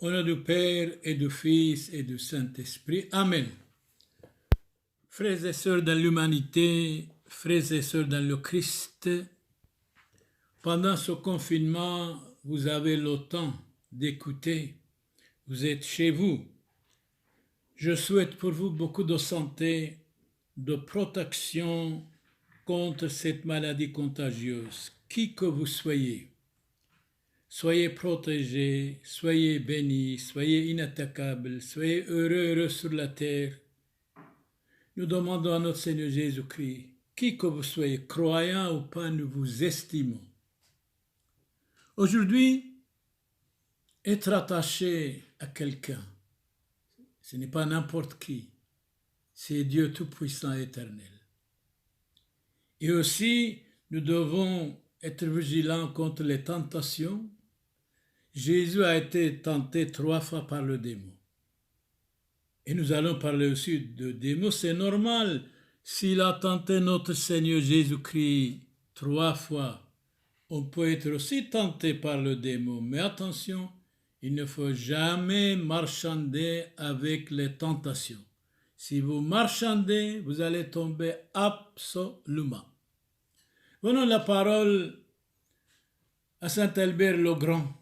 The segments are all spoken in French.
Au nom du Père et du Fils et du Saint-Esprit. Amen. Frères et sœurs dans l'humanité, frères et sœurs dans le Christ, pendant ce confinement, vous avez le temps d'écouter. Vous êtes chez vous. Je souhaite pour vous beaucoup de santé, de protection contre cette maladie contagieuse, qui que vous soyez. Soyez protégés, soyez bénis, soyez inattaquables, soyez heureux sur la terre. Nous demandons à notre Seigneur Jésus-Christ, qui que vous soyez, croyant ou pas, nous vous estimons. Aujourd'hui, être attaché à quelqu'un, ce n'est pas n'importe qui, c'est Dieu Tout-Puissant et Éternel. Et aussi, nous devons être vigilants contre les tentations. Jésus a été tenté 3 fois par le démon. Et nous allons parler aussi de démons. C'est normal, s'il a tenté notre Seigneur Jésus-Christ 3 fois, on peut être aussi tenté par le démon. Mais attention, il ne faut jamais marchander avec les tentations. Si vous marchandez, vous allez tomber absolument. Donnons la parole à Saint Albert le Grand.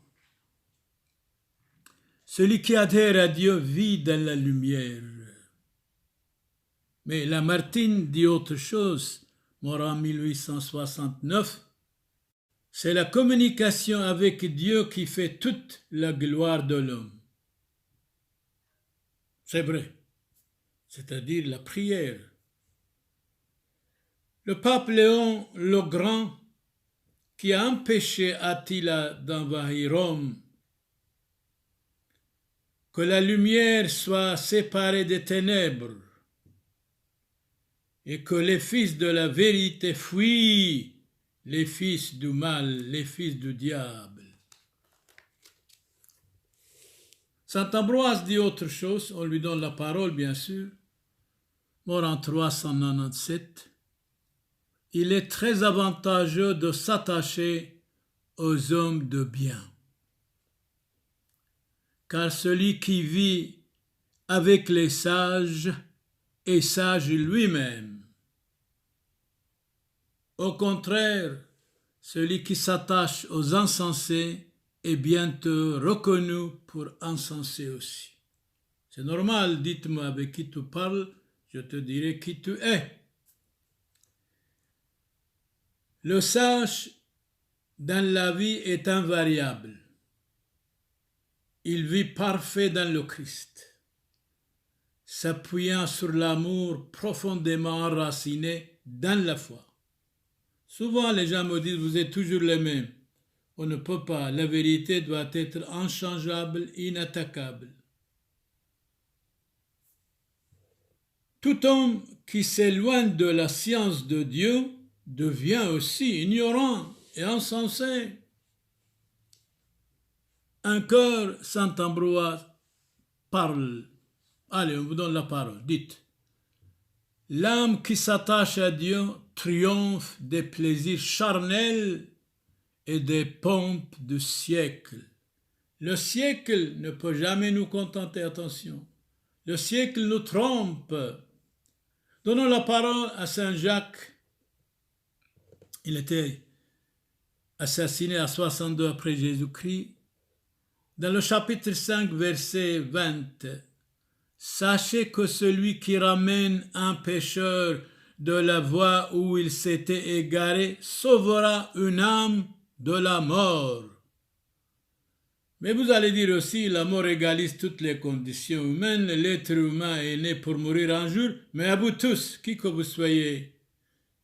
Celui qui adhère à Dieu vit dans la lumière. Mais Lamartine dit autre chose, mort en 1869. C'est la communication avec Dieu qui fait toute la gloire de l'homme. C'est vrai, c'est-à-dire la prière. Le pape Léon le Grand, qui a empêché Attila d'envahir Rome, que la lumière soit séparée des ténèbres et que les fils de la vérité fuient les fils du mal, les fils du diable. Saint Ambroise dit autre chose, on lui donne la parole bien sûr, mort en 397. Il est très avantageux de s'attacher aux hommes de bien. Car celui qui vit avec les sages est sage lui-même. Au contraire, celui qui s'attache aux insensés est bientôt reconnu pour insensé aussi. C'est normal, dites-moi avec qui tu parles, je te dirai qui tu es. Le sage dans la vie est invariable. Il vit parfait dans le Christ, s'appuyant sur l'amour profondément enraciné dans la foi. Souvent, les gens me disent, vous êtes toujours les mêmes. On ne peut pas. La vérité doit être inchangeable, inattaquable. Tout homme qui s'éloigne de la science de Dieu devient aussi ignorant et insensé. Encore, Saint Ambroise parle. Allez, on vous donne la parole. Dites. L'âme qui s'attache à Dieu triomphe des plaisirs charnels et des pompes du siècle. Le siècle ne peut jamais nous contenter, attention. Le siècle nous trompe. Donnons la parole à Saint Jacques. Il était assassiné à 62 après Jésus-Christ. Dans le chapitre 5, verset 20, « Sachez que celui qui ramène un pécheur de la voie où il s'était égaré sauvera une âme de la mort. » Mais vous allez dire aussi, la mort égalise toutes les conditions humaines, l'être humain est né pour mourir un jour, mais à vous tous, qui que vous soyez,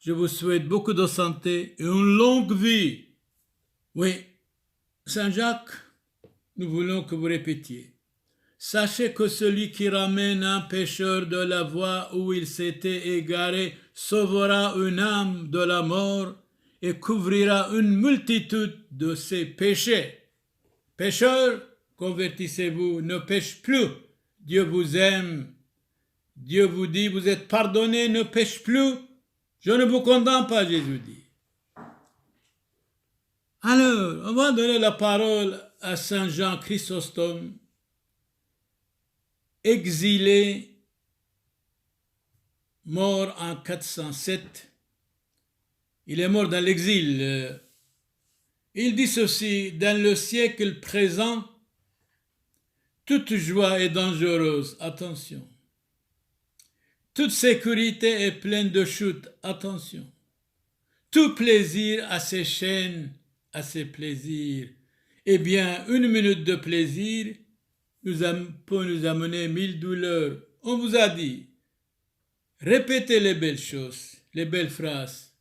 je vous souhaite beaucoup de santé et une longue vie. Oui, Saint Jacques, nous voulons que vous répétiez. Sachez que celui qui ramène un pécheur de la voie où il s'était égaré sauvera une âme de la mort et couvrira une multitude de ses péchés. Pécheurs, convertissez-vous, ne péchez plus. Dieu vous aime. Dieu vous dit, vous êtes pardonnés, ne péchez plus. Je ne vous condamne pas, Jésus dit. Alors, on va donner la parole à Saint Jean Chrysostome, exilé, mort en 407. Il est mort dans l'exil. Il dit ceci: dans le siècle présent, toute joie est dangereuse, attention. Toute sécurité est pleine de chutes, attention. Tout plaisir a ses chaînes, a ses plaisirs. Eh bien, une minute de plaisir peut nous amener 1000 douleurs. On vous a dit, répétez les belles choses, les belles phrases.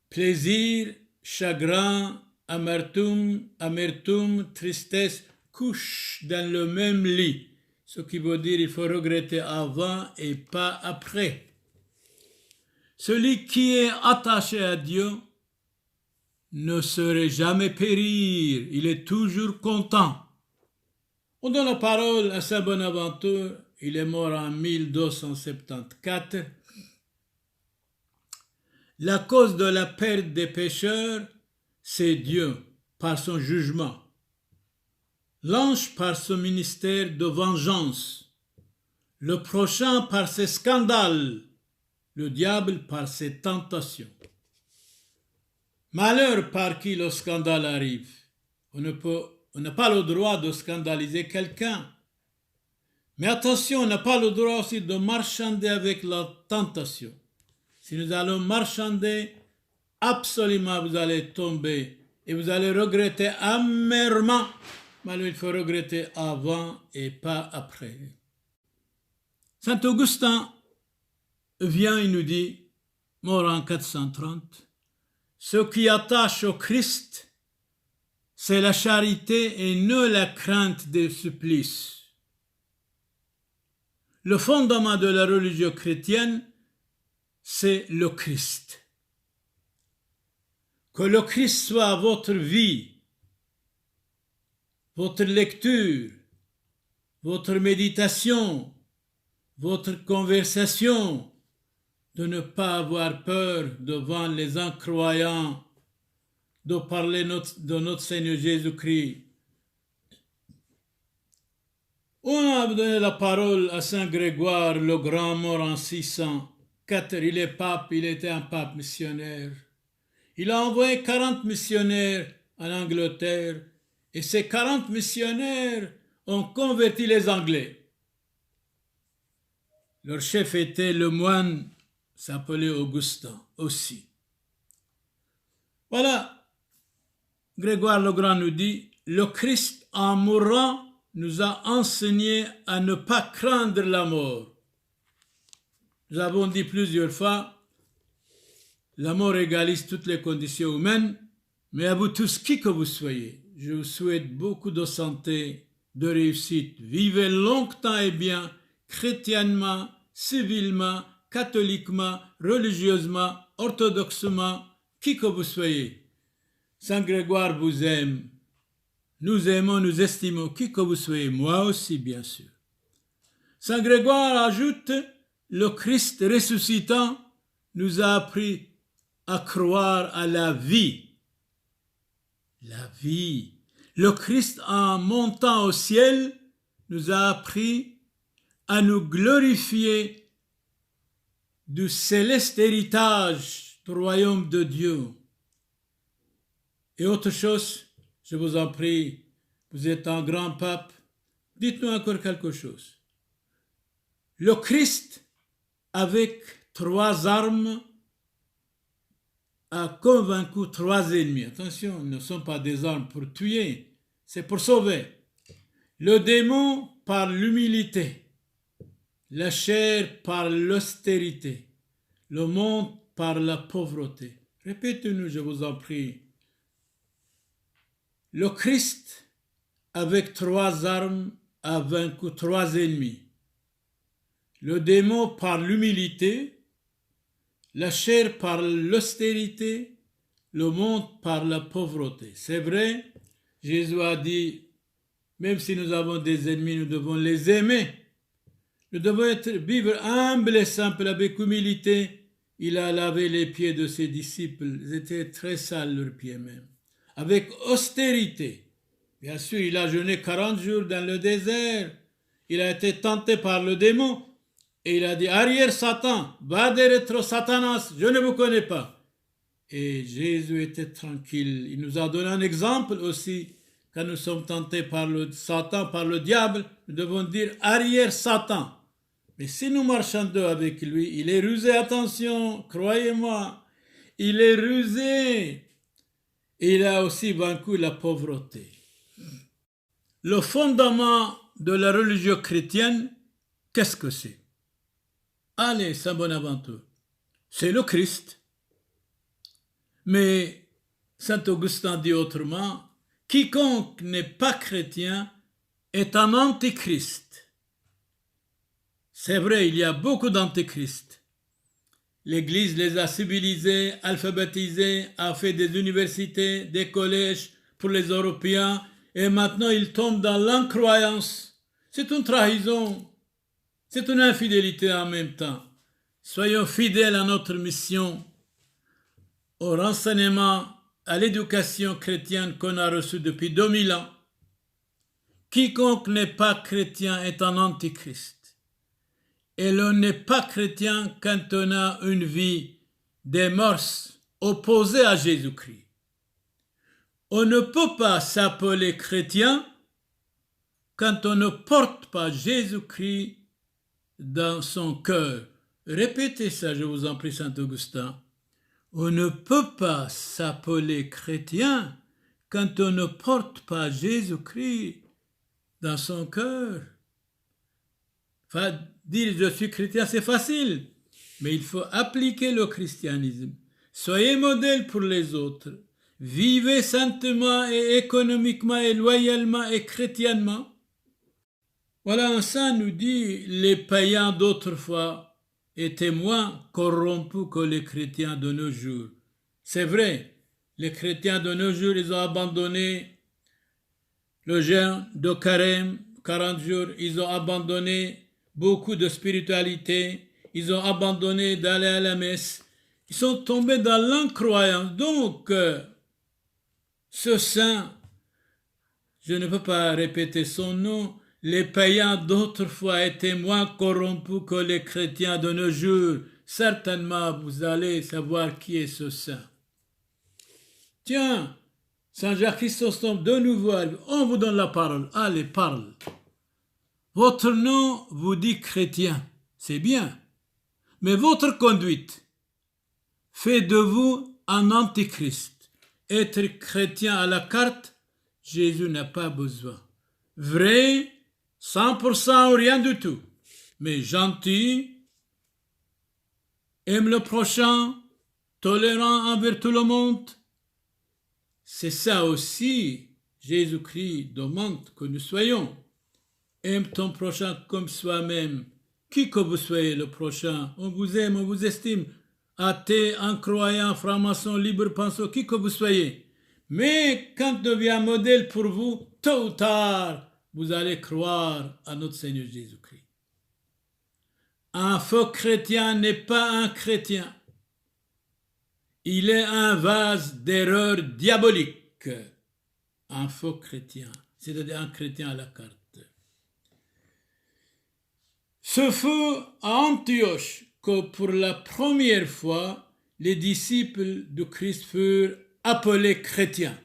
Plaisir, chagrin, amertume, tristesse, couchent dans le même lit. Ce qui veut dire qu'il faut regretter avant et pas après. Celui qui est attaché à Dieu ne saurait jamais périr, il est toujours content. On donne la parole à Saint Bonaventure, il est mort en 1274. La cause de la perte des pécheurs, c'est Dieu par son jugement. L'ange par son ministère de vengeance, le prochain par ses scandales, le diable par ses tentations. Malheur par qui le scandale arrive. On n'a pas le droit de scandaliser quelqu'un. Mais attention, on n'a pas le droit aussi de marchander avec la tentation. Si nous allons marchander, absolument vous allez tomber et vous allez regretter amèrement. Mais il faut regretter avant et pas après. Saint Augustin vient et nous dit, mort en 430, ce qui attache au Christ, c'est la charité et non la crainte des supplices. Le fondement de la religion chrétienne, c'est le Christ. Que le Christ soit votre vie, votre lecture, votre méditation, votre conversation, de ne pas avoir peur devant les incroyants, de parler de notre Seigneur Jésus-Christ. On a donné la parole à Saint Grégoire, le grand, mort en 604. Il est pape, il était un pape missionnaire. Il a envoyé 40 missionnaires en Angleterre et ces 40 missionnaires ont converti les Anglais. Leur chef était le moine, s'appelait Augustin aussi. Voilà, Grégoire le Grand nous dit, le Christ en mourant nous a enseigné à ne pas craindre la mort. Nous avons dit plusieurs fois, la mort égalise toutes les conditions humaines, mais à vous tous, qui que vous soyez, je vous souhaite beaucoup de santé, de réussite. Vivez longtemps et bien, chrétiennement, civilement, catholiquement, religieusement, orthodoxement, qui que vous soyez. Saint Grégoire vous aime. Nous aimons, nous estimons, qui que vous soyez, moi aussi bien sûr. Saint Grégoire ajoute, le Christ ressuscitant nous a appris à croire à la vie. La vie. Le Christ en montant au ciel nous a appris à nous glorifier du céleste héritage du royaume de Dieu. Et autre chose, je vous en prie, vous êtes un grand pape, dites-nous encore quelque chose. Le Christ, avec 3 armes, a convaincu 3 ennemis. Attention, ce ne sont pas des armes pour tuer, c'est pour sauver. Le démon par l'humilité, la chair par l'austérité, le monde par la pauvreté. Répétez-nous, je vous en prie. Le Christ, avec 3 armes, a vaincu 3 ennemis. Le démon par l'humilité, la chair par l'austérité, le monde par la pauvreté. C'est vrai, Jésus a dit, même si nous avons des ennemis, nous devons les aimer. Nous devons vivre humble et simple avec humilité. Il a lavé les pieds de ses disciples. Ils étaient très sales, leurs pieds même. Avec austérité. Bien sûr, il a jeûné 40 jours dans le désert. il a été tenté par le démon et il a dit « Arrière Satan, va derrière Satanas, je ne vous connais pas ». Et Jésus était tranquille. Il nous a donné un exemple aussi. Quand nous sommes tentés par le Satan, par le diable, nous devons dire « Arrière Satan ». Mais si nous marchons avec lui, il est rusé, attention, croyez-moi, il est rusé. Et il a aussi vaincu la pauvreté. Le fondement de la religion chrétienne, qu'est-ce que c'est? Allez, Saint Bonaventure, c'est le Christ. Mais Saint Augustin dit autrement, quiconque n'est pas chrétien est un antichrist. C'est vrai, il y a beaucoup d'antichrists. L'Église les a civilisés, alphabétisés, a fait des universités, des collèges pour les Européens, et maintenant ils tombent dans l'incroyance. C'est une trahison, c'est une infidélité en même temps. Soyons fidèles à notre mission, au renseignement, à l'éducation chrétienne qu'on a reçue depuis 2000 ans. Quiconque n'est pas chrétien est un antichrist. Et l'on n'est pas chrétien quand on a une vie des mœurs opposées à Jésus-Christ. On ne peut pas s'appeler chrétien quand on ne porte pas Jésus-Christ dans son cœur. Répétez ça, je vous en prie, Saint Augustin. On ne peut pas s'appeler chrétien quand on ne porte pas Jésus-Christ dans son cœur. Enfin, dire je suis chrétien, c'est facile, mais il faut appliquer le christianisme. Soyez modèle pour les autres. Vivez saintement et économiquement et loyalement et chrétiennement. Voilà, un saint nous dit, les païens d'autrefois étaient moins corrompus que les chrétiens de nos jours. C'est vrai, les chrétiens de nos jours, ils ont abandonné le jeûne de carême, 40 jours, ils ont abandonné beaucoup de spiritualité, ils ont abandonné d'aller à la messe, ils sont tombés dans l'incroyance. Donc, ce saint, je ne peux pas répéter son nom, les païens d'autrefois étaient moins corrompus que les chrétiens de nos jours. Certainement, vous allez savoir qui est ce saint. Tiens, Saint Jacques Chrysostome, de nouveau, on vous donne la parole. Allez, parle. Votre nom vous dit chrétien, c'est bien, mais votre conduite fait de vous un antichrist. Être chrétien à la carte, Jésus n'a pas besoin. Vrai, 100% ou rien du tout, mais gentil, aime le prochain, tolérant envers tout le monde. C'est ça aussi, Jésus-Christ demande que nous soyons. Aime ton prochain comme soi-même. Qui que vous soyez le prochain, on vous aime, on vous estime. Athée, incroyant, franc-maçon, libre-penseur, qui que vous soyez. Mais quand devient modèle pour vous, tôt ou tard, vous allez croire à notre Seigneur Jésus-Christ. Un faux chrétien n'est pas un chrétien. Il est un vase d'erreur diabolique. Un faux chrétien, c'est-à-dire un chrétien à la carte. Ce fut à Antioche que pour la première fois, les disciples de Christ furent appelés chrétiens.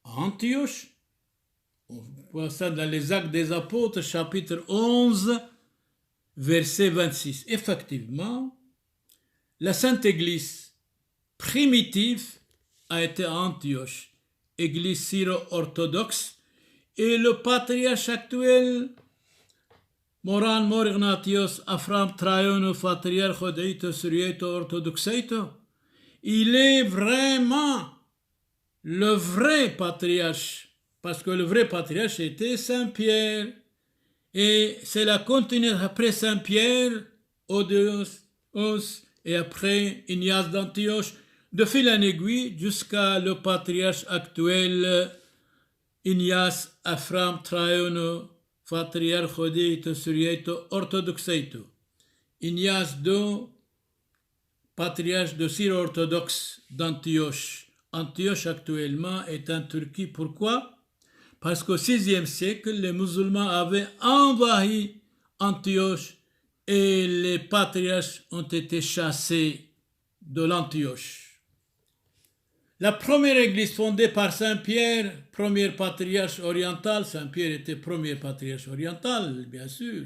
À Antioche, on voit ça dans les Actes des Apôtres, chapitre 11, verset 26. Effectivement, la Sainte Église primitive a été à Antioche, Église syro-orthodoxe, et le patriarche actuel, Moran Mor Ignatios Afram Traiono Patriarcho Deito Surieto Orthodoxeito, il est vraiment le vrai patriarche, parce que le vrai patriarche était Saint-Pierre, et c'est la continuité après Saint-Pierre, Odeos, et après Ignace d'Antioche, de fil en aiguille jusqu'à le patriarche actuel, Ignace Afram Traiono Patriarcho Deito Surieto Orthodoxeito. Ignace II, patriarche de Syro-orthodoxe d'Antioche. Antioche actuellement est en Turquie. Pourquoi? Parce qu'au VIe siècle, les musulmans avaient envahi Antioche et les patriarches ont été chassés de l'Antioche. La première église fondée par Saint Pierre, premier patriarche oriental, Saint Pierre était premier patriarche oriental, bien sûr.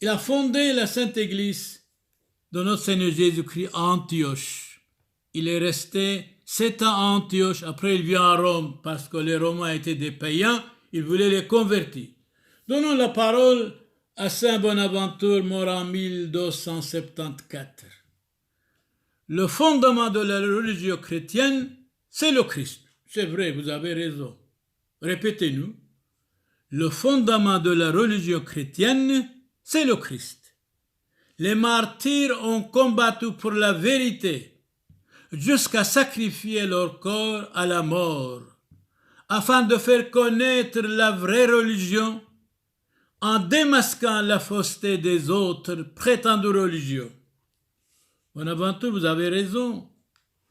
Il a fondé la Sainte Église de notre Seigneur Jésus-Christ à Antioche. Il est resté 7 ans à Antioche, après il vient à Rome parce que les Romains étaient des païens, il voulait les convertir. Donnons la parole à Saint Bonaventure, mort en 1274. Le fondement de la religion chrétienne, c'est le Christ. C'est vrai, vous avez raison. Répétez-nous. Le fondement de la religion chrétienne, c'est le Christ. Les martyrs ont combattu pour la vérité jusqu'à sacrifier leur corps à la mort, afin de faire connaître la vraie religion en démasquant la fausseté des autres prétendues religions. Bonaventure, vous avez raison.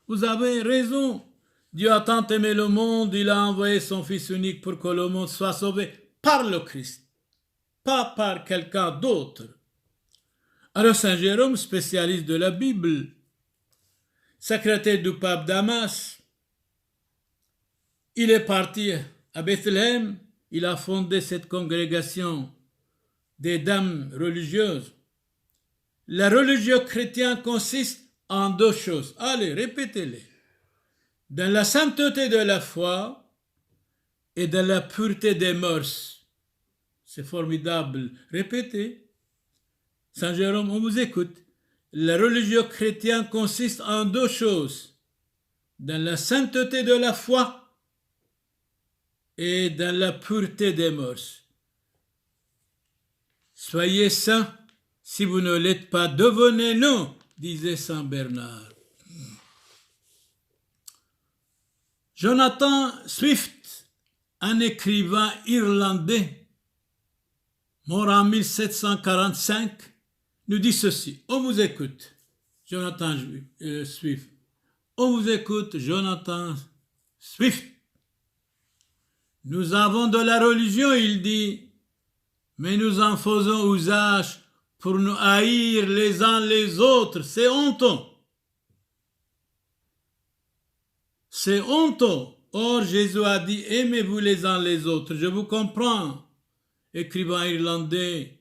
Vous avez raison. Dieu a tant aimé le monde, il a envoyé son Fils unique pour que le monde soit sauvé par le Christ, pas par quelqu'un d'autre. Alors Saint Jérôme, spécialiste de la Bible, secrétaire du pape Damas, il est parti à Bethléem, il a fondé cette congrégation des dames religieuses. La religion chrétienne consiste en 2 choses. Allez, répétez-les. Dans la sainteté de la foi et dans la pureté des mœurs. C'est formidable. Répétez. Saint Jérôme, on vous écoute. La religion chrétienne consiste en 2 choses. Dans la sainteté de la foi et dans la pureté des mœurs. Soyez saints. Si vous ne l'êtes pas, devenez-le, disait Saint Bernard. Jonathan Swift, un écrivain irlandais, mort en 1745, nous dit ceci. On vous écoute, Jonathan Swift. On vous écoute, Jonathan Swift. Nous avons de la religion, il dit, mais nous en faisons usage pour nous haïr les uns les autres. C'est honteux. C'est honteux. Or, Jésus a dit, aimez-vous les uns les autres. Je vous comprends. Écrivain irlandais,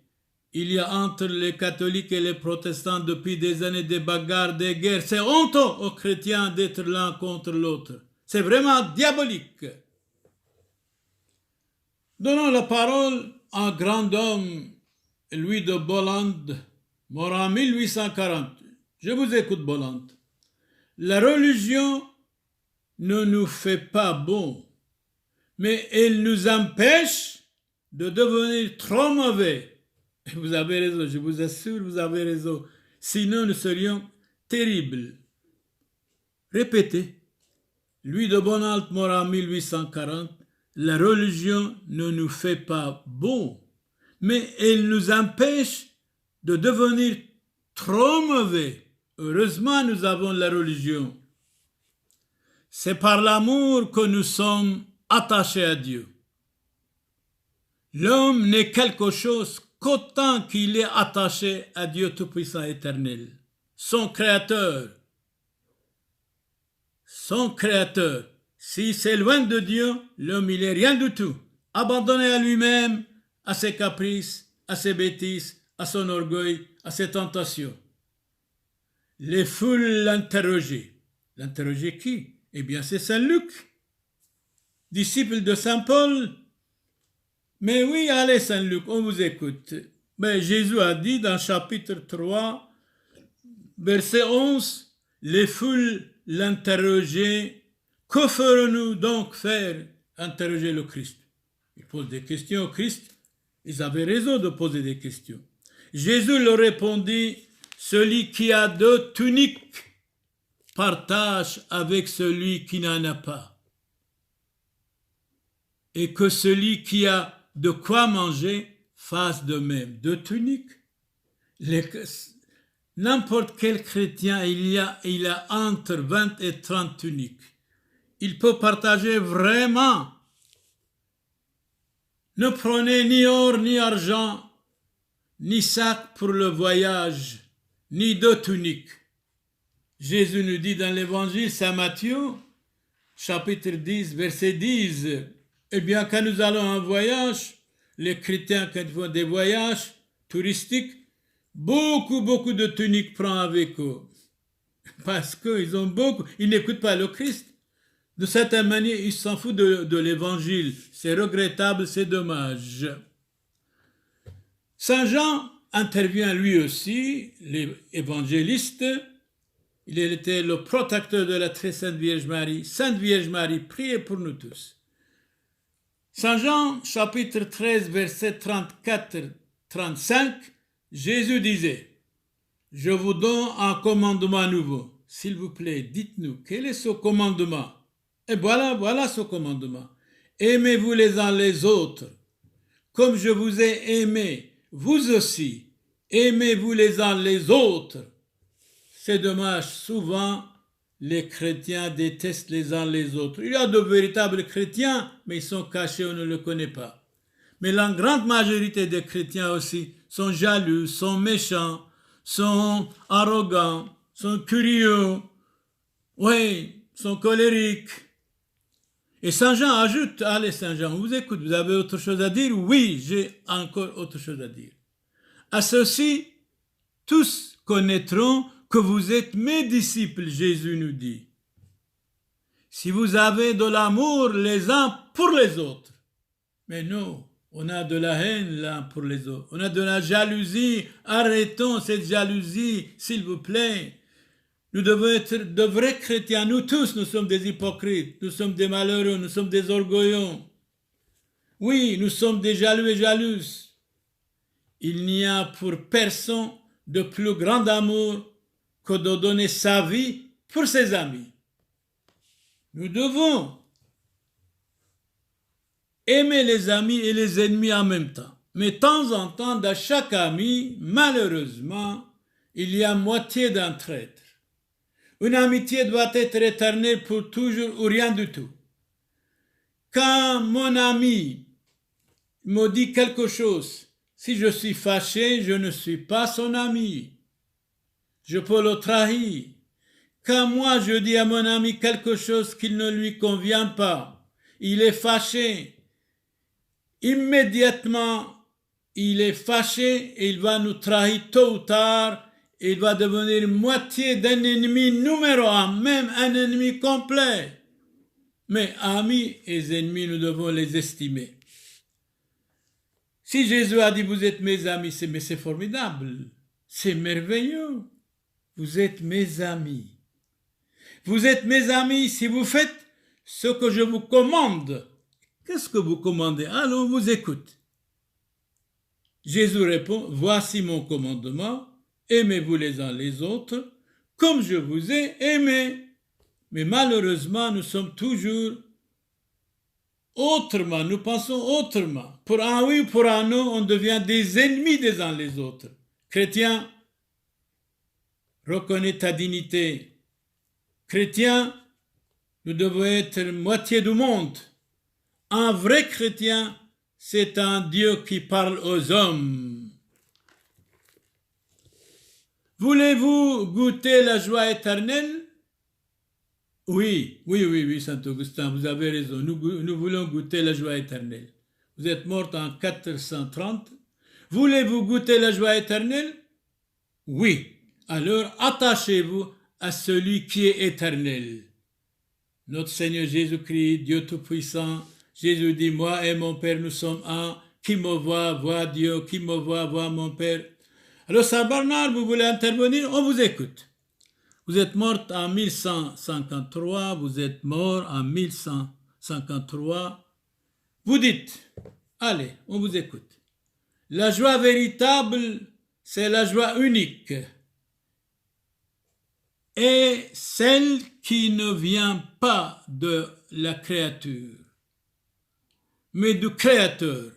il y a entre les catholiques et les protestants depuis des années des bagarres, des guerres. C'est honteux aux chrétiens d'être l'un contre l'autre. C'est vraiment diabolique. Donnons la parole à un grand homme, Louis de Bolland, mort en 1840. Je vous écoute, Bolland. La religion ne nous fait pas bon, mais elle nous empêche de devenir trop mauvais. Vous avez raison, je vous assure, vous avez raison. Sinon, nous serions terribles. Répétez. Louis de Bolland, mort en 1840. La religion ne nous fait pas bon, mais elle nous empêche de devenir trop mauvais. Heureusement, nous avons la religion. C'est par l'amour que nous sommes attachés à Dieu. L'homme n'est quelque chose qu'autant qu'il est attaché à Dieu Tout-Puissant éternel, son Créateur. Son Créateur. S'il s'éloigne de Dieu, l'homme il est rien du tout. Abandonné à lui-même, à ses caprices, à ses bêtises, à son orgueil, à ses tentations. Les foules l'interrogeaient. L'interrogeaient qui? Eh bien, c'est Saint Luc, disciple de Saint Paul. Mais oui, allez Saint Luc, on vous écoute. Mais Jésus a dit dans chapitre 3, verset 11, les foules l'interrogeaient. Que ferons-nous donc faire? Interroger le Christ. Ils posent des questions au Christ. Ils avaient raison de poser des questions. Jésus leur répondit, celui qui a 2 tuniques partage avec celui qui n'en a pas. Et que celui qui a de quoi manger fasse de même. 2 tuniques. N'importe quel chrétien, il a entre 20 et 30 tuniques. Il peut partager vraiment. Ne prenez ni or ni argent ni sac pour le voyage, ni de tunique. Jésus nous dit dans l'évangile Saint Matthieu, chapitre 10, verset 10, eh bien, quand nous allons en voyage, les chrétiens, quand ils font des voyages touristiques, beaucoup de tuniques prennent avec eux. Parce ils n'écoutent pas le Christ. De certaine manière, ils s'en foutent de l'évangile. C'est regrettable, c'est dommage. Saint Jean intervient lui aussi, l'évangéliste. Il était le protecteur de la très sainte Vierge Marie. Sainte Vierge Marie, priez pour nous tous. Saint Jean, chapitre 13, verset 34-35, Jésus disait, « Je vous donne un commandement nouveau. S'il vous plaît, dites-nous, quel est ce commandement? » Et voilà ce commandement. « Aimez-vous les uns les autres. Comme je vous ai aimé, vous aussi, aimez-vous les uns les autres. » C'est dommage, souvent, les chrétiens détestent les uns les autres. Il y a de véritables chrétiens, mais ils sont cachés, on ne les connaît pas. Mais la grande majorité des chrétiens aussi sont jaloux, sont méchants, sont arrogants, sont curieux, sont colériques. Et Saint Jean ajoute, allez Saint Jean, on vous écoute, vous avez autre chose à dire? Oui, j'ai encore autre chose à dire. À ceci, tous connaîtront que vous êtes mes disciples, Jésus nous dit. Si vous avez de l'amour les uns pour les autres. Mais nous, on a de la haine l'un pour les autres. On a de la jalousie. Arrêtons cette jalousie, s'il vous plaît. Nous devons être de vrais chrétiens. Nous tous, nous sommes des hypocrites. Nous sommes des malheureux. Nous sommes des orgueillons. Oui, nous sommes des jaloux et jalouses. Il n'y a pour personne de plus grand amour que de donner sa vie pour ses amis. Nous devons aimer les amis et les ennemis en même temps. Mais de temps en temps, dans chaque ami, malheureusement, il y a moitié d'un traître. Une amitié doit être éternelle pour toujours ou rien du tout. Quand mon ami me dit quelque chose, si je suis fâché, je ne suis pas son ami. Je peux le trahir. Quand moi je dis à mon ami quelque chose qui ne lui convient pas, il est fâché. Immédiatement, il est fâché et il va nous trahir tôt ou tard. Il va devenir moitié d'un ennemi numéro un, même un ennemi complet. Mais amis et ennemis, nous devons les estimer. Si Jésus a dit, vous êtes mes amis, c'est formidable, c'est merveilleux. Vous êtes mes amis. Vous êtes mes amis si vous faites ce que je vous commande. Qu'est-ce que vous commandez? Alors on vous écoute. Jésus répond, voici mon commandement, aimez-vous les uns les autres, comme je vous ai aimé. Mais malheureusement, nous sommes toujours autrement, nous pensons autrement. Pour un oui ou pour un non, on devient des ennemis des uns les autres. Chrétien, reconnais ta dignité. Chrétien, nous devons être moitié du monde. Un vrai chrétien, c'est un Dieu qui parle aux hommes. Voulez-vous goûter la joie éternelle? Oui, Saint Augustin, vous avez raison. Nous voulons goûter la joie éternelle. Vous êtes mort en 430. Voulez-vous goûter la joie éternelle? Oui. Alors attachez-vous à celui qui est éternel. Notre Seigneur Jésus-Christ, Dieu Tout-Puissant, Jésus dit, moi et mon Père, nous sommes un. Qui me voit Dieu. Qui me voit mon Père. Alors, Saint Bernard, vous voulez intervenir? On vous écoute. Vous êtes mort en 1153, vous êtes mort en 1153. Vous dites, allez, on vous écoute. La joie véritable, c'est la joie unique. Et celle qui ne vient pas de la créature, mais du Créateur.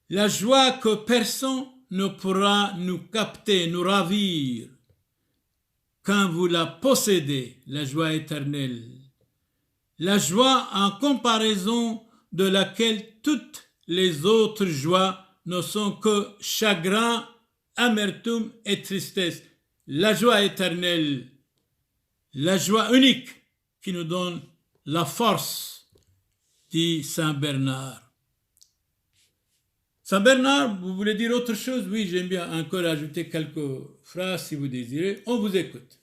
La joie que personne ne pourra nous capter, nous ravir, quand vous la possédez, la joie éternelle. La joie en comparaison de laquelle toutes les autres joies ne sont que chagrin, amertume et tristesse. La joie éternelle, la joie unique qui nous donne la force, dit Saint Bernard. Saint Bernard, vous voulez dire autre chose? Oui, j'aime bien encore ajouter quelques phrases si vous désirez. On vous écoute.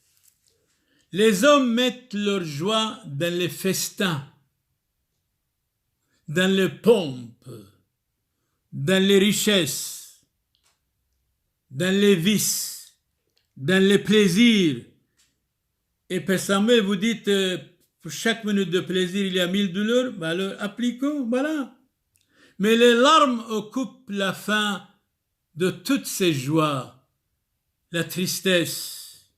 Les hommes mettent leur joie dans les festins, dans les pompes, dans les richesses, dans les vices, dans les plaisirs. Et Père Samuel, vous dites, pour chaque minute de plaisir, il y a 1000 douleurs. Ben alors, appliquons, voilà. Mais les larmes occupent la fin de toutes ces joies, la tristesse,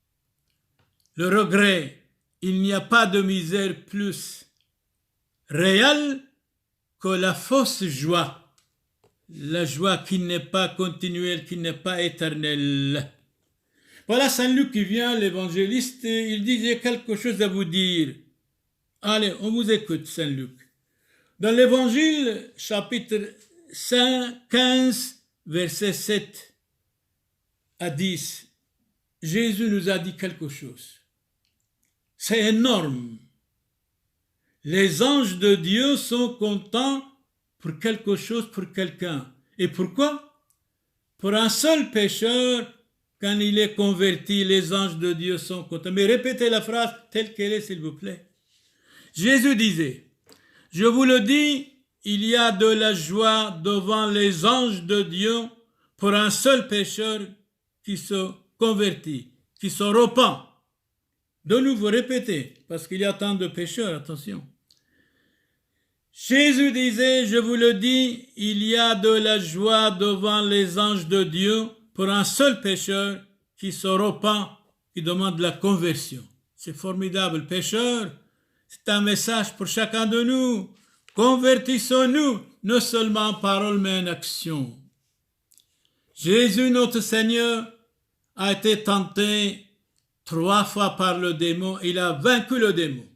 le regret. Il n'y a pas de misère plus réelle que la fausse joie, la joie qui n'est pas continuelle, qui n'est pas éternelle. Voilà Saint Luc qui vient, l'évangéliste, il disait quelque chose à vous dire. Allez, on vous écoute, Saint Luc. Dans l'Évangile, chapitre 15, versets 7 à 10, Jésus nous a dit quelque chose. C'est énorme. Les anges de Dieu sont contents pour quelque chose, pour quelqu'un. Et pourquoi? Pour un seul pécheur, quand il est converti, les anges de Dieu sont contents. Mais répétez la phrase telle qu'elle est, s'il vous plaît. Jésus disait, je vous le dis, il y a de la joie devant les anges de Dieu pour un seul pécheur qui se convertit, qui se repent. De nouveau, répétez, parce qu'il y a tant de pécheurs, attention. Jésus disait, je vous le dis, il y a de la joie devant les anges de Dieu pour un seul pécheur qui se repent, qui demande la conversion. C'est formidable, pécheur. C'est un message pour chacun de nous. Convertissons-nous, non seulement en parole, mais en action. Jésus, notre Seigneur, a été tenté 3 fois par le démon. Il a vaincu le démon.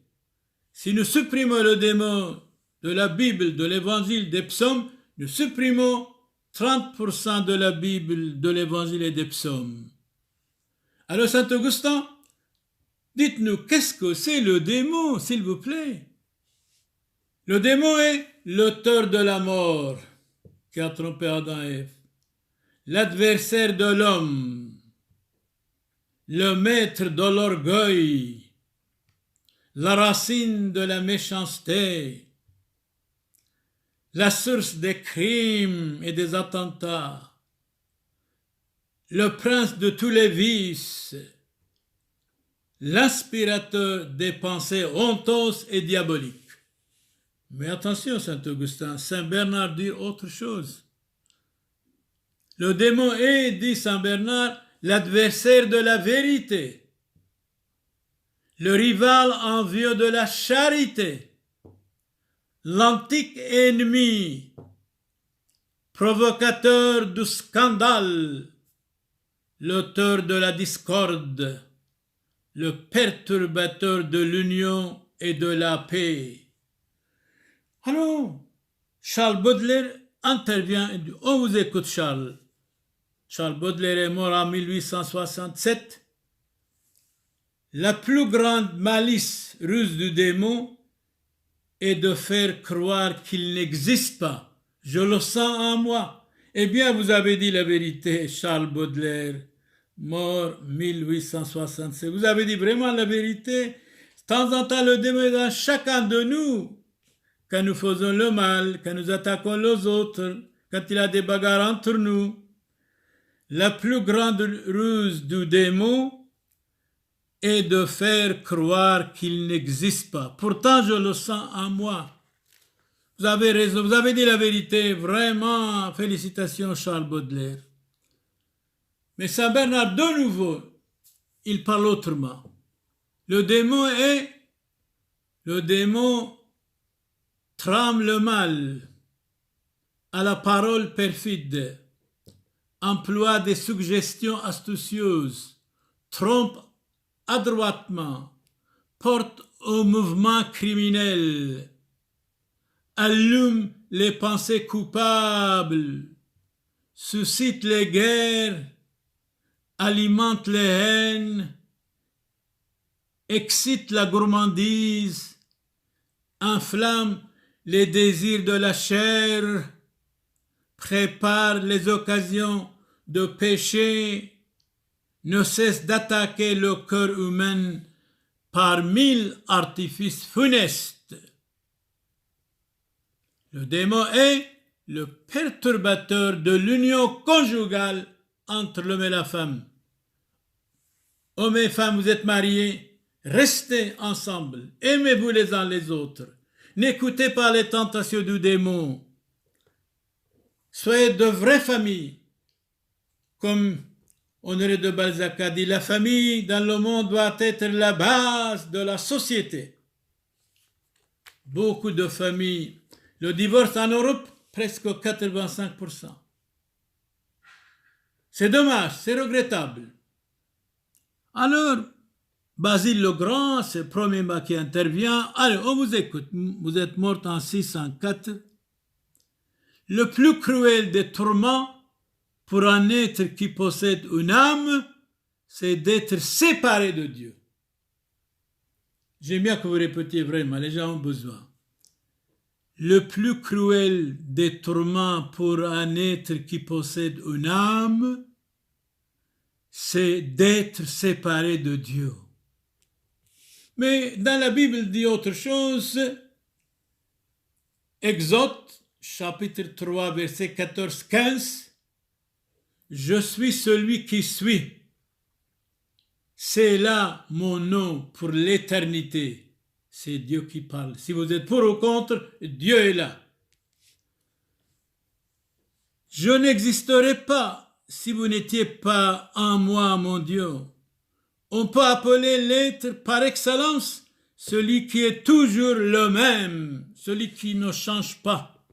Si nous supprimons le démon de la Bible, de l'Évangile, des psaumes, nous supprimons 30% de la Bible, de l'Évangile et des psaumes. Alors, Saint Augustin, dites-nous, qu'est-ce que c'est le démon, s'il vous plaît? Le démon est l'auteur de la mort qui a trompé Adam et Ève, l'adversaire de l'homme, le maître de l'orgueil, la racine de la méchanceté, la source des crimes et des attentats, le prince de tous les vices, l'inspirateur des pensées honteuses et diaboliques. Mais attention, Saint Augustin, Saint Bernard dit autre chose. Le démon est, dit Saint Bernard, l'adversaire de la vérité, le rival envieux de la charité, l'antique ennemi, provocateur du scandale, l'auteur de la discorde, le perturbateur de l'union et de la paix. Alors, Charles Baudelaire intervient et dit, on vous écoute Charles. Charles Baudelaire est mort en 1867. La plus grande malice ruse du démon est de faire croire qu'il n'existe pas. Je le sens en moi. Eh bien, vous avez dit la vérité, Charles Baudelaire, mort 1867. Vous avez dit vraiment la vérité. De temps en temps, le démon est dans chacun de nous. Quand nous faisons le mal, quand nous attaquons les autres, quand il y a des bagarres entre nous. La plus grande ruse du démon est de faire croire qu'il n'existe pas. Pourtant, je le sens en moi. Vous avez raison, vous avez dit la vérité. Vraiment, félicitations Charles Baudelaire. Mais Saint Bernard, de nouveau, il parle autrement. Le démon trame le mal à la parole perfide, emploie des suggestions astucieuses, trompe adroitement, porte au mouvement criminel, allume les pensées coupables, suscite les guerres, alimente les haines, excite la gourmandise, inflamme les désirs de la chair, prépare les occasions de péché, ne cesse d'attaquer le cœur humain par 1000 artifices funestes. Le démon est le perturbateur de l'union conjugale entre l'homme et la femme. Hommes et femmes, vous êtes mariés, restez ensemble, aimez-vous les uns les autres. N'écoutez pas les tentations du démon. Soyez de vraies familles. Comme Honoré de Balzac a dit, la famille dans le monde doit être la base de la société. Beaucoup de familles, le divorce en Europe, presque 85%. C'est dommage, c'est regrettable. Alors, Basile le Grand, c'est le premier qui intervient. Allez, on vous écoute. Vous êtes mort en 604. Le plus cruel des tourments pour un être qui possède une âme, c'est d'être séparé de Dieu. J'aime bien que vous répétiez vraiment, les gens ont besoin. Le plus cruel des tourments pour un être qui possède une âme, c'est d'être séparé de Dieu. Mais dans la Bible, il dit autre chose. Exode, chapitre 3, verset 14-15. Je suis celui qui suis. C'est là mon nom pour l'éternité. C'est Dieu qui parle. Si vous êtes pour ou contre, Dieu est là. Je n'existerai pas si vous n'étiez pas en moi, mon Dieu. On peut appeler l'être par excellence celui qui est toujours le même, celui qui ne change pas,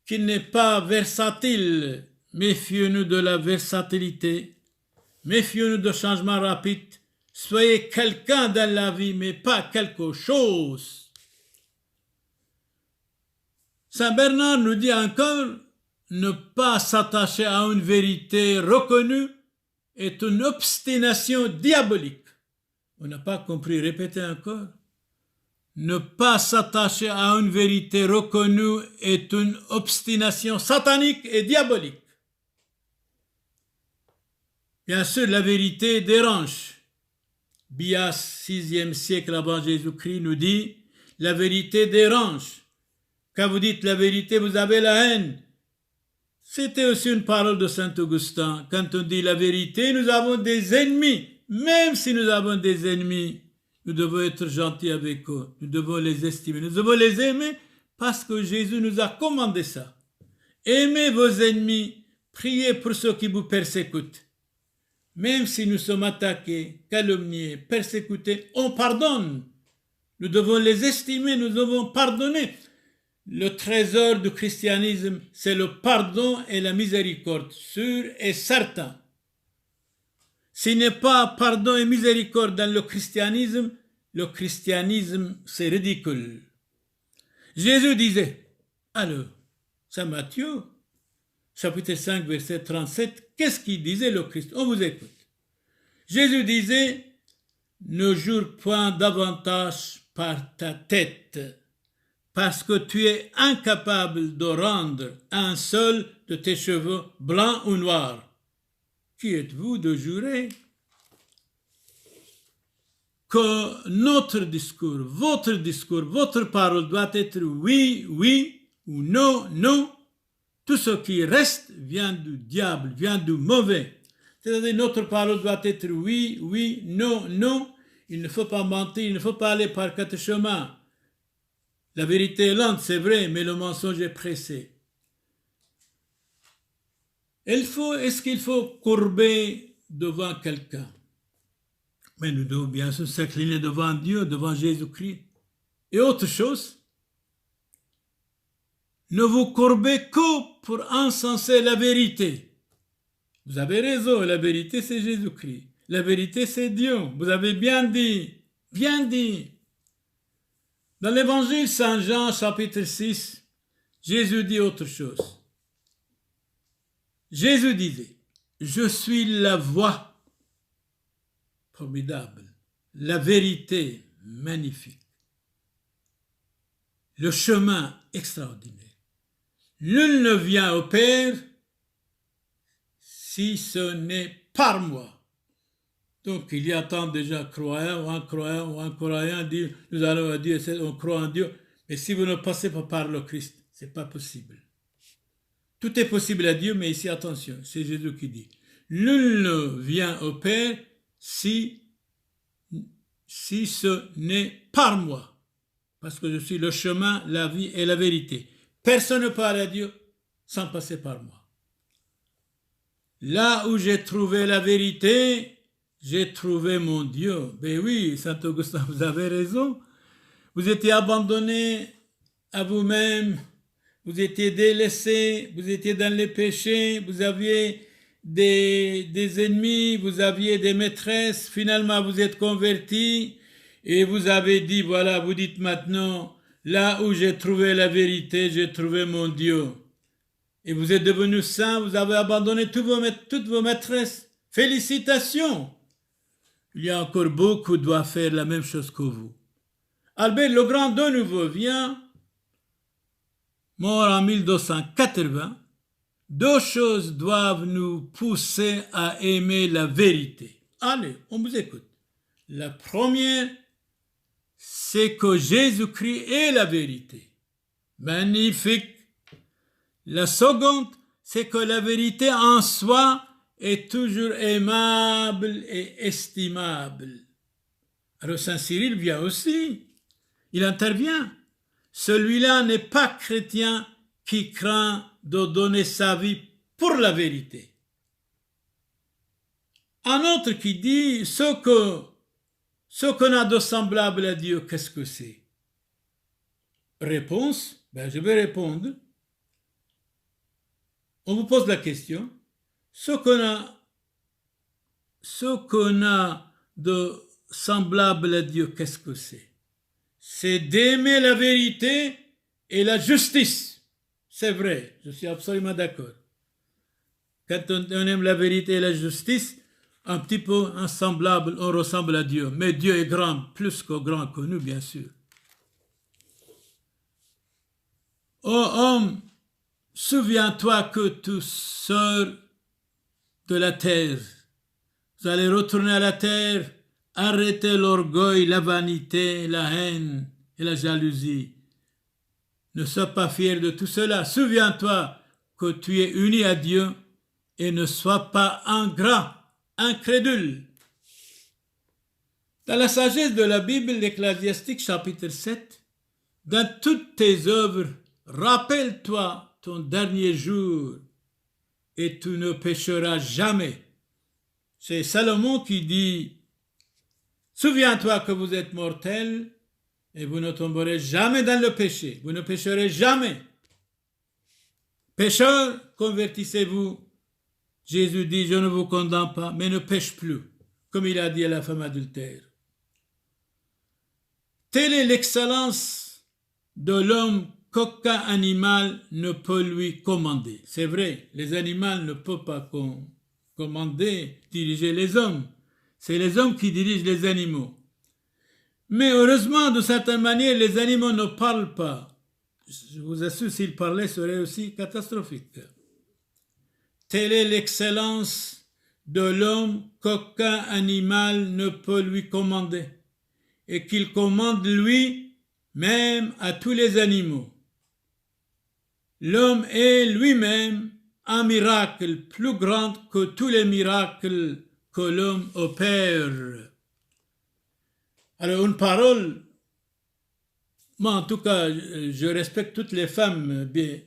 qui n'est pas versatile. Méfiez-nous de la versatilité, méfiez-nous de changements rapides. Soyez quelqu'un dans la vie, mais pas quelque chose. Saint Bernard nous dit encore, ne pas s'attacher à une vérité reconnue est une obstination diabolique. On n'a pas compris, répétez encore. Ne pas s'attacher à une vérité reconnue est une obstination satanique et diabolique. Bien sûr, la vérité dérange. Bias, 6e siècle avant Jésus-Christ, nous dit, la vérité dérange. Quand vous dites la vérité, vous avez la haine. C'était aussi une parole de Saint Augustin. Quand on dit la vérité, nous avons des ennemis. Même si nous avons des ennemis, nous devons être gentils avec eux. Nous devons les estimer. Nous devons les aimer parce que Jésus nous a commandé ça. Aimez vos ennemis. Priez pour ceux qui vous persécutent. Même si nous sommes attaqués, calomniés, persécutés, on pardonne. Nous devons les estimer, nous devons pardonner. Le trésor du christianisme, c'est le pardon et la miséricorde, sûr et certain. S'il n'est pas pardon et miséricorde dans le christianisme, c'est ridicule. Jésus disait, alors, Saint Matthieu, chapitre 5, verset 37, qu'est-ce qu'il disait le Christ? On vous écoute. Jésus disait, ne jure point davantage par ta tête, parce que tu es incapable de rendre un seul de tes cheveux blancs ou noirs. Qui êtes-vous de jurer? Que notre discours, votre parole doit être oui, oui, ou non, non. Tout ce qui reste vient du diable, vient du mauvais. C'est-à-dire notre parole doit être oui, oui, non, non. Il ne faut pas mentir, il ne faut pas aller par quatre chemins. La vérité est lente, c'est vrai, mais le mensonge est pressé. Est-ce qu'il faut courber devant quelqu'un? Mais nous devons bien sûr s'incliner devant Dieu, devant Jésus-Christ. Et autre chose, ne vous courbez que pour encenser la vérité. Vous avez raison, la vérité c'est Jésus-Christ. La vérité c'est Dieu. Vous avez bien dit, bien dit. Dans l'évangile Saint Jean, chapitre 6, Jésus dit autre chose. Jésus disait, je suis la voie, formidable, la vérité, magnifique, le chemin extraordinaire. Nul ne vient au Père si ce n'est par moi. Donc il y a tant déjà croyants ou incroyants dire nous allons à Dieu, on croit en Dieu, mais si vous ne passez pas par le Christ, ce n'est pas possible. Tout est possible à Dieu, mais ici attention, c'est Jésus qui dit nul ne vient au Père si ce n'est par moi, parce que je suis le chemin, la vie et la vérité. Personne ne parle à Dieu sans passer par moi. Là où j'ai trouvé la vérité, j'ai trouvé mon Dieu. Ben oui, Saint Augustin, vous avez raison. Vous étiez abandonné à vous-même, vous étiez délaissé, vous étiez dans les péchés, vous aviez des ennemis, vous aviez des maîtresses. Finalement, vous êtes convertis et vous avez dit, voilà, vous dites maintenant, là où j'ai trouvé la vérité, j'ai trouvé mon Dieu. Et vous êtes devenu saint, vous avez abandonné toutes vos maîtresses. Félicitations! Il y a encore beaucoup qui doivent faire la même chose que vous. Albert le Grand de nouveau vient, mort en 1280. Deux choses doivent nous pousser à aimer la vérité. Allez, on vous écoute. La première, c'est que Jésus-Christ est la vérité. Magnifique. La seconde, c'est que la vérité en soi est toujours aimable et estimable. Alors Saint Cyril vient aussi, il intervient. Celui-là n'est pas chrétien qui craint de donner sa vie pour la vérité. Un autre qui dit, ce qu'on a de semblable à Dieu, qu'est-ce que c'est? Réponse, je vais répondre. On vous pose la question, ce qu'on a de semblable à Dieu, qu'est-ce que c'est? C'est d'aimer la vérité et la justice. C'est vrai, je suis absolument d'accord. Quand on aime la vérité et la justice, un petit peu semblable, on ressemble à Dieu. Mais Dieu est grand, plus que grand que nous, bien sûr. Ô homme, souviens-toi que tu sors de la terre. Vous allez retourner à la terre, arrêtez l'orgueil, la vanité, la haine et la jalousie. Ne sois pas fier de tout cela. Souviens-toi que tu es uni à Dieu et ne sois pas ingrat, incrédule. Dans la sagesse de la Bible, l'Ecclésiastique chapitre 7, dans toutes tes œuvres, rappelle-toi ton dernier jour et tu ne pécheras jamais. C'est Salomon qui dit, souviens-toi que vous êtes mortel et vous ne tomberez jamais dans le péché. Vous ne pécherez jamais. Pécheurs, convertissez-vous. Jésus dit, je ne vous condamne pas, mais ne pêche plus, comme il a dit à la femme adultère. Telle est l'excellence de l'homme qu'aucun animal ne peut lui commander. C'est vrai, les animaux ne peuvent pas commander, diriger les hommes. C'est les hommes qui dirigent les animaux. Mais heureusement, de certaine manière, les animaux ne parlent pas. Je vous assure, s'ils parlaient, ce serait aussi catastrophique. Telle est l'excellence de l'homme qu'aucun animal ne peut lui commander, et qu'il commande lui-même à tous les animaux. L'homme est lui-même un miracle plus grand que tous les miracles que l'homme opère. Alors une parole, moi en tout cas, je respecte toutes les femmes, bien.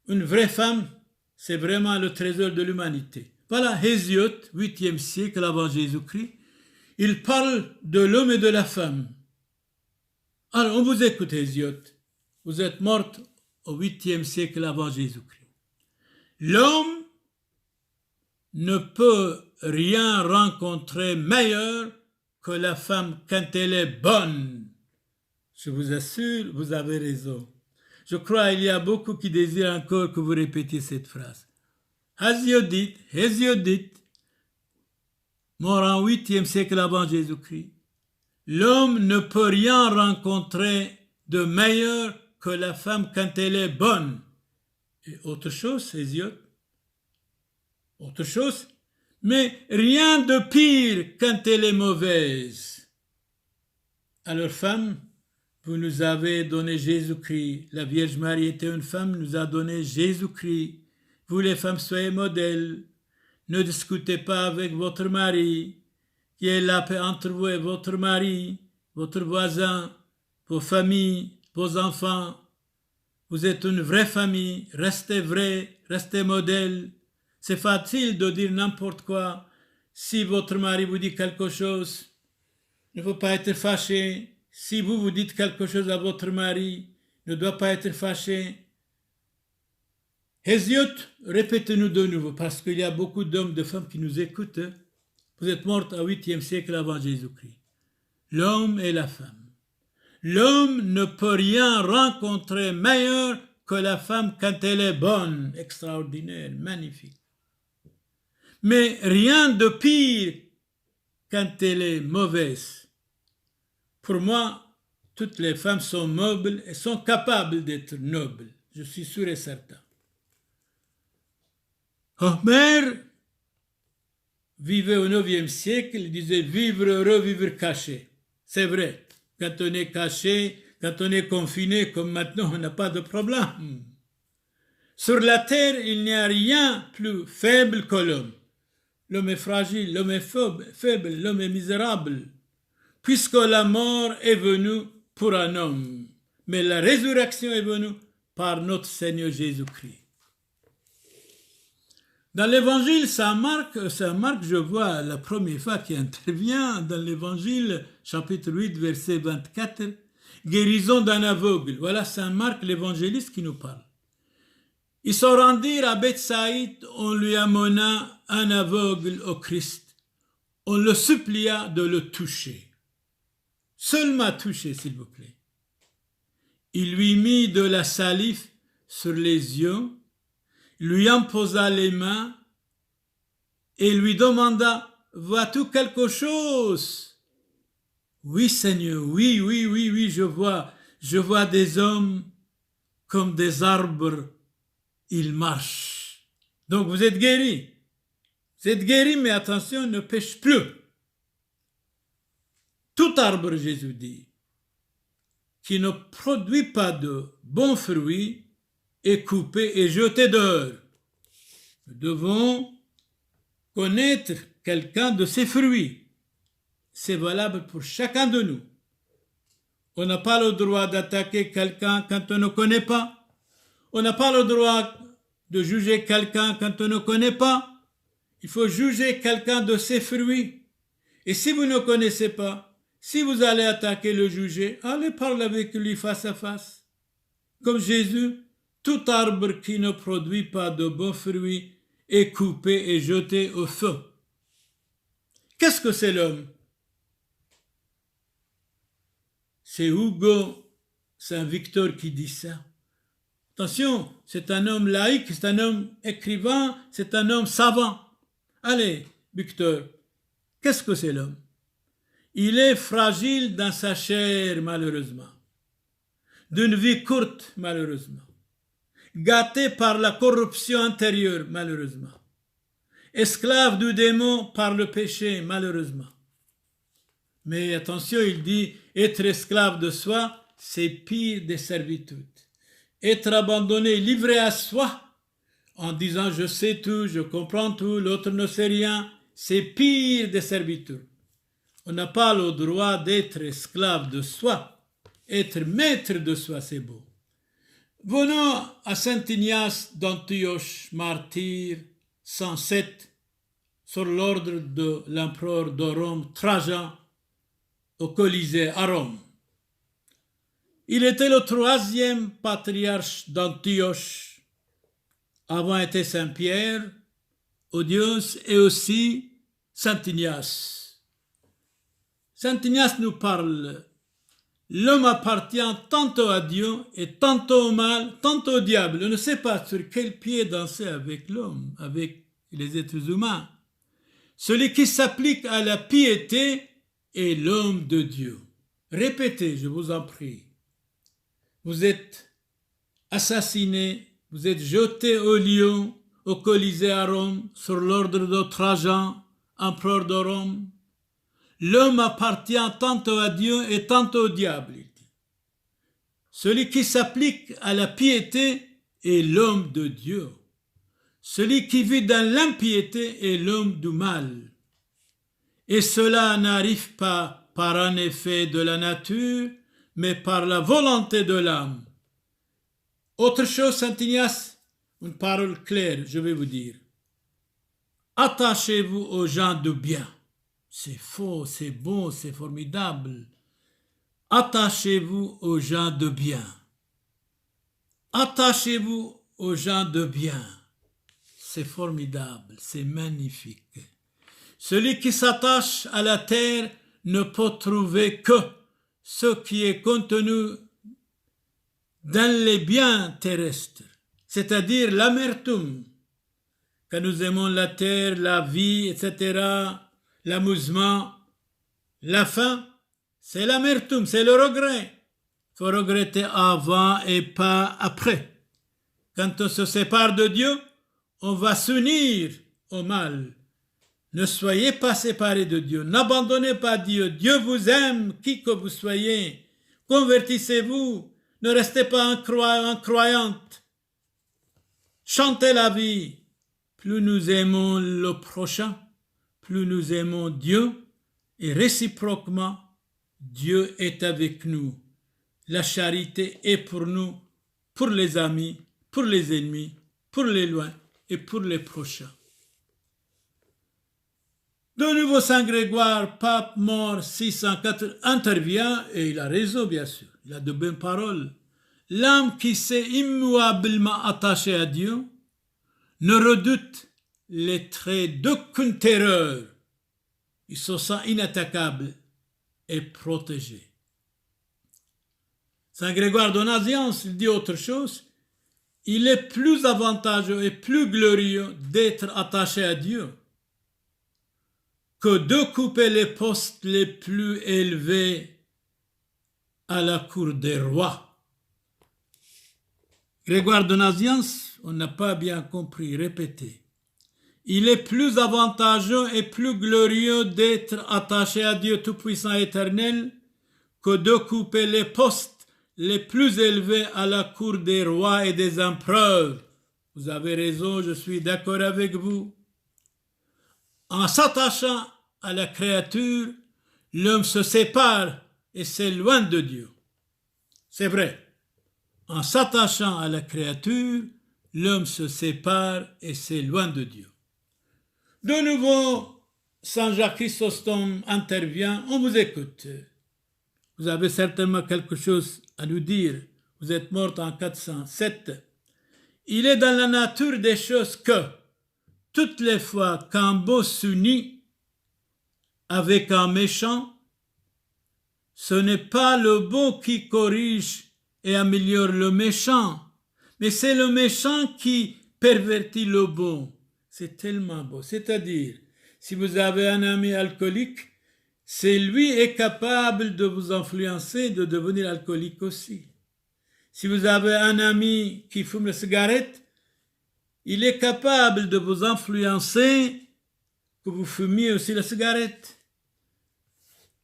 Une vraie femme, c'est vraiment le trésor de l'humanité. Voilà, Hésiode, 8e siècle avant Jésus-Christ, il parle de l'homme et de la femme. Alors, on vous écoute, Hésiode. Vous êtes morte au 8e siècle avant Jésus-Christ. L'homme ne peut rien rencontrer meilleur que la femme quand elle est bonne. Je vous assure, vous avez raison. Je crois qu'il y a beaucoup qui désirent encore que vous répétiez cette phrase. Hésiodite, mort en 8e siècle avant Jésus-Christ. L'homme ne peut rien rencontrer de meilleur que la femme quand elle est bonne. Et autre chose, Hésiode, autre chose, mais rien de pire quand elle est mauvaise. Alors, femme, vous nous avez donné Jésus-Christ. La Vierge Marie était une femme, nous a donné Jésus-Christ. Vous les femmes, soyez modèles. Ne discutez pas avec votre mari, qui est la paix entre vous et votre mari, votre voisin, vos familles, vos enfants. Vous êtes une vraie famille, restez vrai, restez modèle. C'est facile de dire n'importe quoi. Si votre mari vous dit quelque chose, il ne faut pas être fâché. Si vous dites quelque chose à votre mari, ne doit pas être fâché. Hésiode, répétez-nous de nouveau, parce qu'il y a beaucoup d'hommes, de femmes qui nous écoutent. Vous êtes morte au 8e siècle avant Jésus-Christ. L'homme et la femme. L'homme ne peut rien rencontrer meilleur que la femme quand elle est bonne, extraordinaire, magnifique. Mais rien de pire quand elle est mauvaise. Pour moi, toutes les femmes sont nobles et sont capables d'être nobles. Je suis sûr et certain. Homère vivait au 9e siècle, il disait vivre heureux, vivre caché. C'est vrai, quand on est caché, quand on est confiné, comme maintenant, on n'a pas de problème. Sur la terre, il n'y a rien plus faible que l'homme. L'homme est fragile, l'homme est faible, l'homme est misérable, puisque la mort est venue pour un homme, mais la résurrection est venue par notre Seigneur Jésus-Christ. Dans l'évangile Saint-Marc, je vois la première fois qui intervient dans l'évangile, chapitre 8, verset 24, guérison d'un aveugle. Voilà Saint-Marc, l'évangéliste qui nous parle. Ils se rendirent à Bethsaïde, on lui amena un aveugle au Christ. On le supplia de le toucher. Seulement toucher, s'il vous plaît. Il lui mit de la salive sur les yeux, lui imposa les mains et lui demanda « Vois-tu quelque chose ?» « Oui, Seigneur, oui, je vois des hommes comme des arbres, ils marchent. » Donc vous êtes guéri. Vous êtes guéri, mais attention, ne pêche plus. Tout arbre, Jésus dit, qui ne produit pas de bons fruits, est coupé et jeté dehors. Nous devons connaître quelqu'un de ses fruits. C'est valable pour chacun de nous. On n'a pas le droit d'attaquer quelqu'un quand on ne connaît pas. On n'a pas le droit de juger quelqu'un quand on ne connaît pas. Il faut juger quelqu'un de ses fruits. Et si vous ne connaissez pas, si vous allez attaquer le juger, allez parler avec lui face à face. Comme Jésus, tout arbre qui ne produit pas de bons fruits est coupé et jeté au feu. Qu'est-ce que c'est l'homme? C'est Hugo Saint-Victor qui dit ça. Attention, c'est un homme laïque, c'est un homme écrivain, c'est un homme savant. Allez, Victor, qu'est-ce que c'est l'homme? Il est fragile dans sa chair, malheureusement. D'une vie courte, malheureusement. Gâté par la corruption intérieure, malheureusement. Esclave du démon par le péché, malheureusement. Mais attention, il dit, être esclave de soi, c'est pire des servitudes. Être abandonné, livré à soi, en disant je sais tout, je comprends tout, l'autre ne sait rien, c'est pire des servitudes. On n'a pas le droit d'être esclave de soi. Être maître de soi, c'est beau. Venons à Saint Ignace d'Antioche, martyr 107, sur l'ordre de l'empereur de Rome, Trajan, au Colisée à Rome. Il était le 3e patriarche d'Antioche. Avant était Saint-Pierre, Odios et aussi Saint Ignace. Saint Ignace nous parle L'homme appartient tantôt à Dieu et tantôt au mal, tantôt au diable. On ne sait pas sur quel pied danser avec l'homme, avec les êtres humains. Celui qui s'applique à la piété est l'homme de Dieu. Répétez, je vous en prie. Vous êtes assassiné, vous êtes jeté au lion, au Colisée à Rome, sur l'ordre de Trajan, empereur de Rome. L'homme appartient tantôt à Dieu et tantôt au diable. Celui qui s'applique à la piété est l'homme de Dieu. Celui qui vit dans l'impiété est l'homme du mal. Et cela n'arrive pas par un effet de la nature, mais par la volonté de l'âme. Autre chose, Saint Ignace, une parole claire, je vais vous dire. Attachez-vous aux gens de bien. C'est faux, c'est beau, c'est formidable. Attachez-vous aux gens de bien. Attachez-vous aux gens de bien. C'est formidable, c'est magnifique. Celui qui s'attache à la terre ne peut trouver que ce qui est contenu dans les biens terrestres, c'est-à-dire l'amertume. Quand nous aimons la terre, la vie, etc., l'amusement, la faim, c'est l'amertume, c'est le regret. Il faut regretter avant et pas après. Quand on se sépare de Dieu, on va s'unir au mal. Ne soyez pas séparés de Dieu, n'abandonnez pas Dieu. Dieu vous aime, qui que vous soyez. Convertissez-vous, ne restez pas incroyante. Chantez la vie. Plus nous aimons le prochain, plus nous aimons Dieu, et réciproquement, Dieu est avec nous. La charité est pour nous, pour les amis, pour les ennemis, pour les loin et pour les prochains. De nouveau, Saint Grégoire, pape mort 604, intervient, et il a raison bien sûr, il a de bonnes paroles. L'âme qui s'est immuablement attachée à Dieu ne redoute les traits d'aucune terreur. Il se sent inattaquable et protégé. Saint Grégoire de Nazianze, il dit autre chose. Il est plus avantageux et plus glorieux d'être attaché à Dieu que d'occuper les postes les plus élevés à la cour des rois. Grégoire de Nazianze, on n'a pas bien compris, répétez. Il est plus avantageux et plus glorieux d'être attaché à Dieu Tout-Puissant et Éternel que d'occuper les postes les plus élevés à la cour des rois et des empereurs. Vous avez raison, je suis d'accord avec vous. En s'attachant à la créature, l'homme se sépare et s'éloigne de Dieu. C'est vrai. En s'attachant à la créature, l'homme se sépare et s'éloigne de Dieu. De nouveau, Saint Jacques Chrysostome intervient, on vous écoute. Vous avez certainement quelque chose à nous dire. Vous êtes morte en 407. Il est dans la nature des choses que, toutes les fois qu'un beau s'unit avec un méchant, ce n'est pas le beau qui corrige et améliore le méchant, mais c'est le méchant qui pervertit le beau. C'est tellement beau. C'est-à-dire, si vous avez un ami alcoolique, c'est lui est capable de vous influencer, de devenir alcoolique aussi. Si vous avez un ami qui fume la cigarette, il est capable de vous influencer que vous fumiez aussi la cigarette.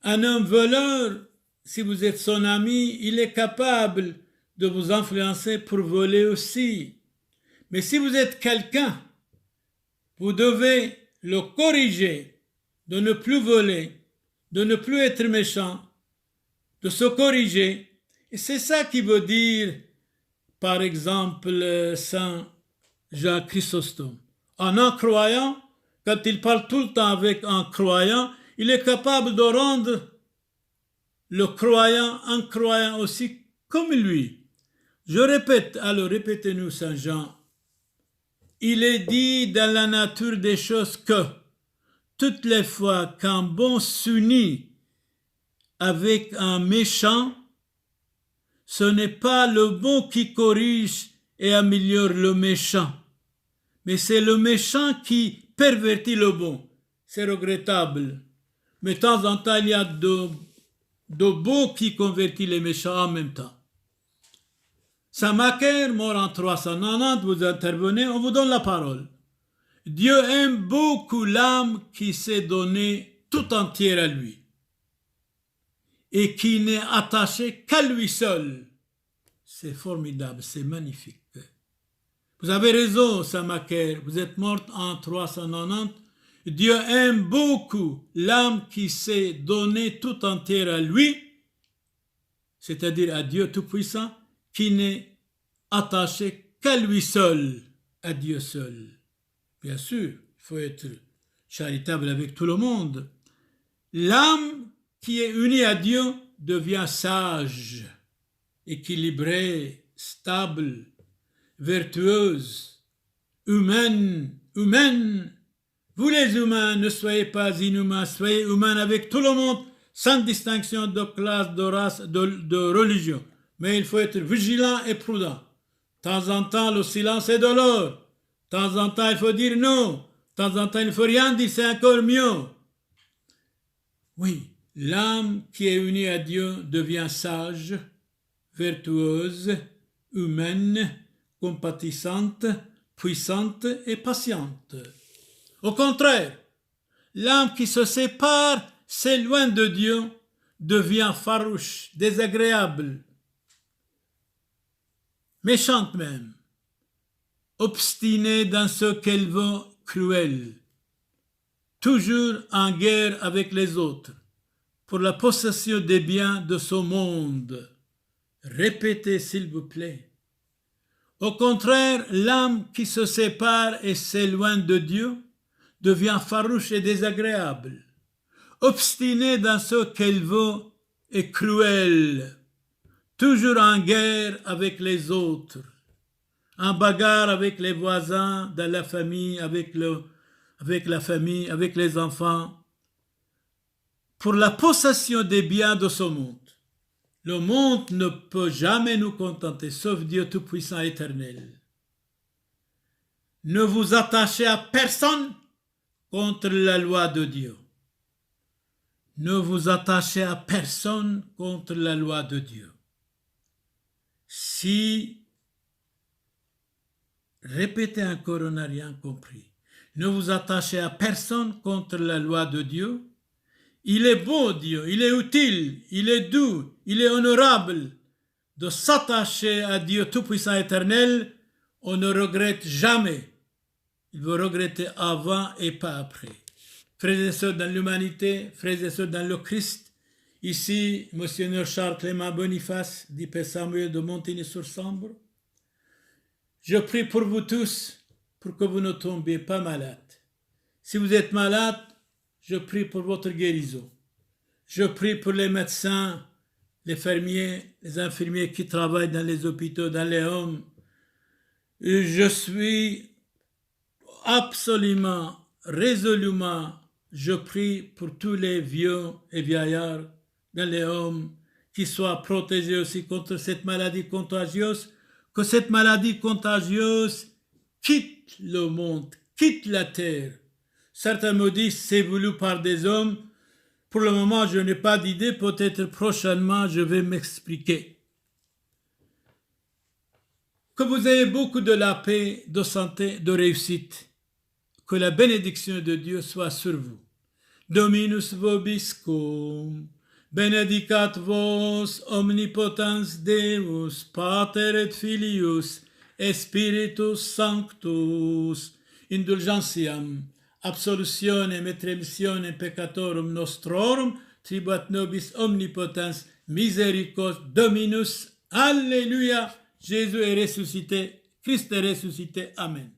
Un homme voleur, si vous êtes son ami, il est capable de vous influencer pour voler aussi. Mais si vous êtes quelqu'un, vous devez le corriger, de ne plus voler, de ne plus être méchant, de se corriger. Et c'est ça qui veut dire, par exemple, Saint Jacques Chrysostome. En croyant, quand il parle tout le temps avec un croyant, il est capable de rendre le croyant un croyant aussi comme lui. Je répète, alors répétez-nous Saint Jean. Il est dit dans la nature des choses que toutes les fois qu'un bon s'unit avec un méchant, ce n'est pas le bon qui corrige et améliore le méchant, mais c'est le méchant qui pervertit le bon. C'est regrettable. Mais de temps en temps, il y a de bons qui convertissent les méchants en même temps. Saint Macaire, mort en 390, vous intervenez, on vous donne la parole. Dieu aime beaucoup l'âme qui s'est donnée tout entière à lui et qui n'est attachée qu'à lui seul. C'est formidable, c'est magnifique. Vous avez raison, Saint Macaire, vous êtes morte en 390. Dieu aime beaucoup l'âme qui s'est donnée tout entière à lui, c'est-à-dire à Dieu Tout-Puissant, qui n'est attaché qu'à lui seul, à Dieu seul. Bien sûr, il faut être charitable avec tout le monde. L'âme qui est unie à Dieu devient sage, équilibrée, stable, vertueuse, humaine. Vous les humains, ne soyez pas inhumains, soyez humains avec tout le monde, sans distinction de classe, de race, de religion. Mais il faut être vigilant et prudent. De temps en temps, le silence est de l'or. De temps en temps, il faut dire non. De temps en temps, il ne faut rien dire, c'est encore mieux. Oui, l'âme qui est unie à Dieu devient sage, vertueuse, humaine, compatissante, puissante et patiente. Au contraire, l'âme qui se sépare, s'éloigne de Dieu, devient farouche, désagréable, méchante même, obstinée dans ce qu'elle veut, cruelle, toujours en guerre avec les autres, pour la possession des biens de ce monde. Répétez s'il vous plaît. Au contraire, l'âme qui se sépare et s'éloigne de Dieu devient farouche et désagréable, obstinée dans ce qu'elle veut et cruelle, toujours en guerre avec les autres, en bagarre avec les voisins, dans la famille, avec la famille, avec les enfants, pour la possession des biens de ce monde. Le monde ne peut jamais nous contenter, sauf Dieu Tout-Puissant éternel. Ne vous attachez à personne contre la loi de Dieu. Ne vous attachez à personne contre la loi de Dieu. Si, répétez encore, on n'a rien compris. Ne vous attachez à personne contre la loi de Dieu. Il est beau, Dieu, il est utile, il est doux, il est honorable de s'attacher à Dieu Tout-Puissant éternel. On ne regrette jamais. Il faut regretter avant et pas après. Frères et sœurs dans l'humanité, frères et sœurs dans le Christ, ici, Monseigneur Charles Clément Boniface, dit Père Samuel de Montigny-sur-Sambre. Je prie pour vous tous, pour que vous ne tombiez pas malades. Si vous êtes malade, je prie pour votre guérison. Je prie pour les médecins, les fermiers, les infirmiers qui travaillent dans les hôpitaux, dans les homes. Je suis absolument, résolument, je prie pour tous les vieux et vieillards dans les hommes qui soient protégés aussi contre cette maladie contagieuse, que cette maladie contagieuse quitte le monde, quitte la terre. Certains me disent c'est voulu par des hommes. Pour le moment, je n'ai pas d'idée. Peut-être prochainement, je vais m'expliquer. Que vous ayez beaucoup de la paix, de santé, de réussite. Que la bénédiction de Dieu soit sur vous. Dominus vobiscum, benedicat vos omnipotens Deus, Pater et Filius, et Spiritus Sanctus, indulgentiam, absolutionem et remissionem peccatorum nostrorum, tribuat nobis omnipotens misericors Dominus. Alléluia! Jésus est ressuscité, Christ est ressuscité. Amen.